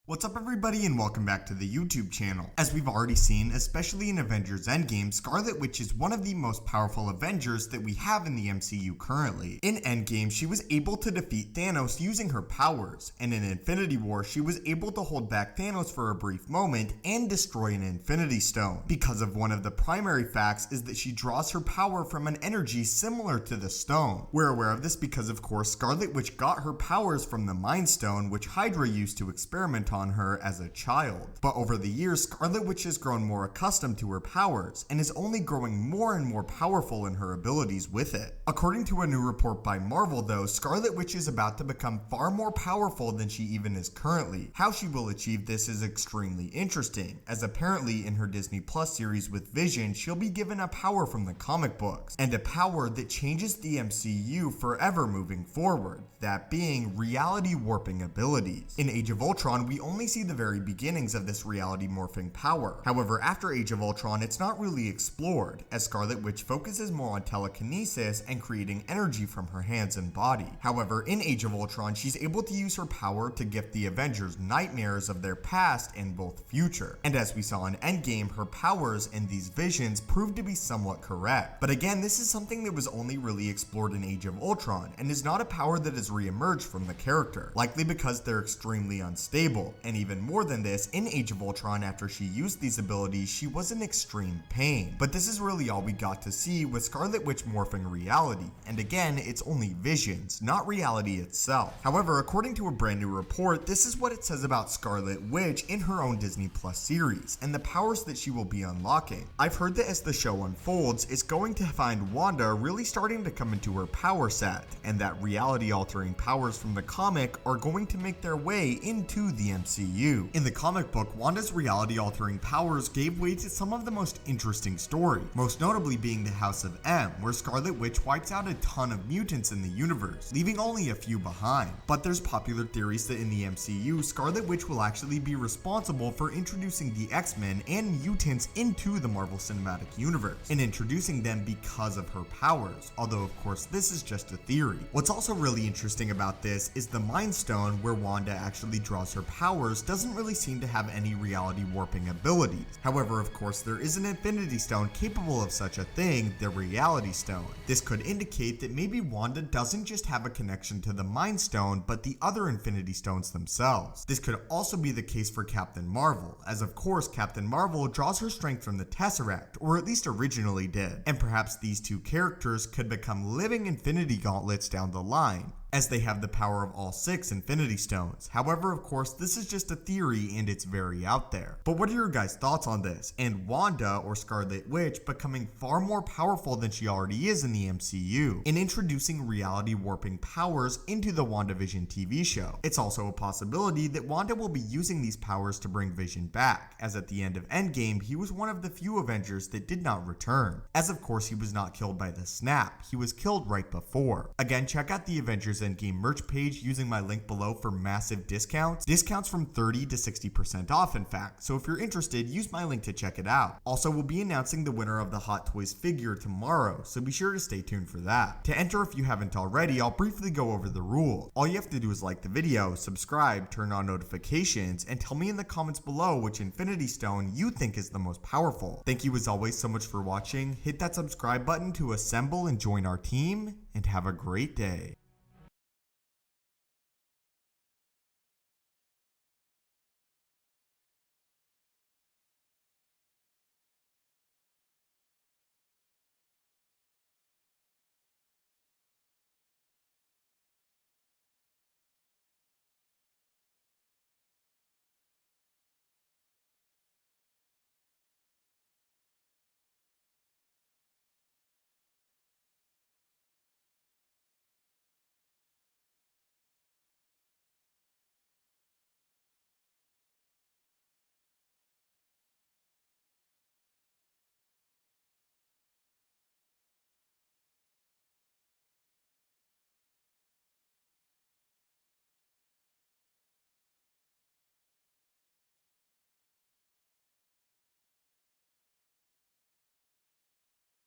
What's up everybody and welcome back to the YouTube channel. As we've already seen, especially in Avengers Endgame, Scarlet Witch is one of the most powerful Avengers that we have in the MCU currently. In Endgame, she was able to defeat Thanos using her powers, and in Infinity War, she was able to hold back Thanos for a brief moment and destroy an Infinity Stone. Because of one of the primary facts is that she draws her power from an energy similar to the stone. We're aware of this because of course Scarlet Witch got her powers from the Mind Stone, which Hydra used to experiment on her as a child. But over the years, Scarlet Witch has grown more accustomed to her powers and is only growing more and more powerful in her abilities with it. According to a new report by Marvel though, Scarlet Witch is about to become far more powerful than she even is currently. How she will achieve this is extremely interesting, as apparently in her Disney Plus series with Vision, she'll be given a power from the comic books, and a power that changes the MCU forever moving forward, that being reality warping abilities. In Age of Ultron, we only see the very beginnings of this reality morphing power. However, after Age of Ultron, it's not really explored, as Scarlet Witch focuses more on telekinesis and creating energy from her hands and body. However, in Age of Ultron, she's able to use her power to gift the Avengers nightmares of their past and both future. And as we saw in Endgame, her powers and these visions proved to be somewhat correct. But again, this is something that was only really explored in Age of Ultron, and is not a power that has re-emerged from the character, likely because they're extremely unstable. And even more than this, in Age of Ultron, after she used these abilities, she was in extreme pain. But this is really all we got to see with Scarlet Witch morphing reality, and again, it's only visions, not reality itself. However, according to a brand new report, this is what it says about Scarlet Witch in her own Disney Plus series, and the powers that she will be unlocking. I've heard that as the show unfolds, it's going to find Wanda really starting to come into her power set, and that reality-altering powers from the comic are going to make their way into the MCU. In the comic book, Wanda's reality-altering powers gave way to some of the most interesting stories, most notably being the House of M, where Scarlet Witch wipes out a ton of mutants in the universe, leaving only a few behind. But there's popular theories that in the MCU, Scarlet Witch will actually be responsible for introducing the X-Men and mutants into the Marvel Cinematic Universe, and introducing them because of her powers, although of course this is just a theory. What's also really interesting about this is the Mind Stone, where Wanda actually draws her powers, doesn't really seem to have any reality warping abilities. However, of course, there is an Infinity Stone capable of such a thing, the Reality Stone. This could indicate that maybe Wanda doesn't just have a connection to the Mind Stone, but the other Infinity Stones themselves. This could also be the case for Captain Marvel, as of course Captain Marvel draws her strength from the Tesseract, or at least originally did, and perhaps these two characters could become living Infinity Gauntlets down the line, as they have the power of all 6 Infinity Stones. However, of course, this is just a theory and it's very out there. But what are your guys' thoughts on this, and Wanda or Scarlet Witch becoming far more powerful than she already is in the MCU, and introducing reality warping powers into the WandaVision TV show? It's also a possibility that Wanda will be using these powers to bring Vision back, as at the end of Endgame, he was one of the few Avengers that did not return, as of course he was not killed by the snap, he was killed right before. Again, check out the Avengers Endgame merch page using my link below for massive discounts from 30 to 60% off in fact, so if you're interested, use my link to check it out. Also, we'll be announcing the winner of the Hot Toys figure tomorrow, so be sure to stay tuned for that. To enter if you haven't already, I'll briefly go over the rules. All you have to do is like the video, subscribe, turn on notifications, and tell me in the comments below which Infinity Stone you think is the most powerful. Thank you as always so much for watching, hit that subscribe button to assemble and join our team, and have a great day.